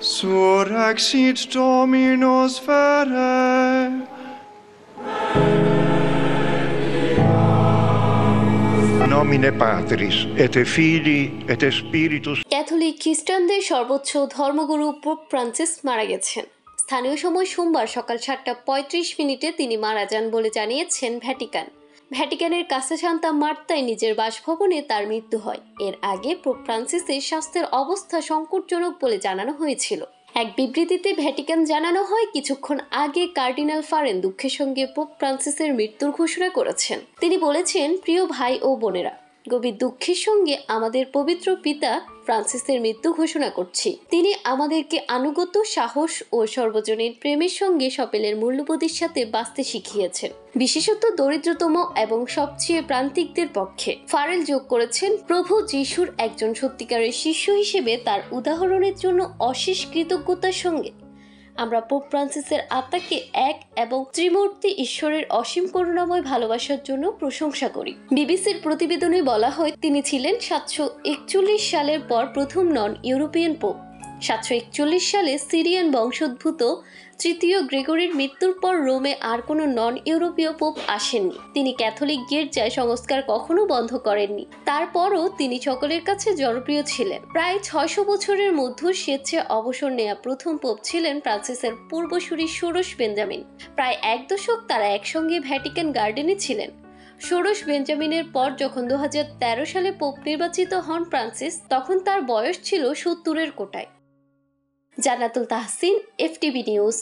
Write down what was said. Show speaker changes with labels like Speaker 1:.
Speaker 1: Surrexit Dominus vere. Nomine Patris et Filii et Spiritus।
Speaker 2: Catholic খ্রিস্টানদের সর্বোচ্চ ধর্মগুরু pope Francis মারা গেছেন। স্থানীয় সময় সোমবার সকাল 7:35 তিনি মারা যান বলে জানিয়েছেন ভ্যাটিকান। ভ্যাটিকানের কাছে সান্তা মার্তায় নিজের বাসভবনে তার মৃত্যু হয়। এর আগে পোপ ফ্রান্সিসের স্বাস্থ্যের অবস্থা সংকটজনক বলে জানানো হয়েছিল। এক বিবৃতিতে ভ্যাটিকান জানানো হয়, কিছুক্ষণ আগে কার্ডিনাল ফারেন দুঃখের সঙ্গে পোপ ফ্রান্সিসের মৃত্যুর ঘোষণা করেছেন। তিনি বলেছেন, প্রিয় ভাই ও বোনেরা, গভীর দুঃখের সঙ্গে আমাদের পবিত্র পিতা ফ্রান্সিসের মৃত্যু ঘোষণা করছি। তিনি আমাদেরকে আনুগত্য, সাহস ও সর্বজনীন প্রেমের সঙ্গে সপেলের মূল্যবোধের সাথে বাঁচতে শিখিয়েছেন, বিশেষত দরিদ্রতম এবং সবচেয়ে প্রান্তিকদের পক্ষে। ফারেল যোগ করেছেন, প্রভু যিশুর একজন সত্যিকারের শিষ্য হিসেবে তার উদাহরণের জন্য অশেষ কৃতজ্ঞতার সঙ্গে আমরা পোপ ফ্রান্সিসের আত্মাকে এক এবং ত্রিমূর্তি ঈশ্বরের অসীম করুণাময় ভালোবাসার জন্য প্রশংসা করি। বিবিসির প্রতিবেদনে বলা হয়, তিনি ছিলেন 741 সালের পর প্রথম নন ইউরোপিয়ান পোপ। 741 সালে সিরিয়ান বংশোদ্ভূত তৃতীয় গ্রেগরির মৃত্যুর পর রোমে আর কোনো নন ইউরোপীয় পোপ আসেননি। তিনি ক্যাথলিক গির্জায় সংস্কার কখনো বন্ধ করেননি। তারপরও তিনি সকলের কাছে জনপ্রিয় ছিলেন। প্রায় 600 বছরের মধ্যে স্বেচ্ছায় অবসর নেওয়া প্রথম পোপ ছিলেন ফ্রান্সিসের পূর্বসূরি ষোড়শ বেঞ্জামিন। প্রায় এক দশক তারা একসঙ্গে ভ্যাটিকান গার্ডেনে ছিলেন। ষোড়শ বেঞ্জামিনের পর যখন 2013 সালে পোপ নির্বাচিত হন ফ্রান্সিস, তখন তার বয়স ছিল 70-এর কোটায়। জান্নাতুল তাহসিন, FTV নিউজ।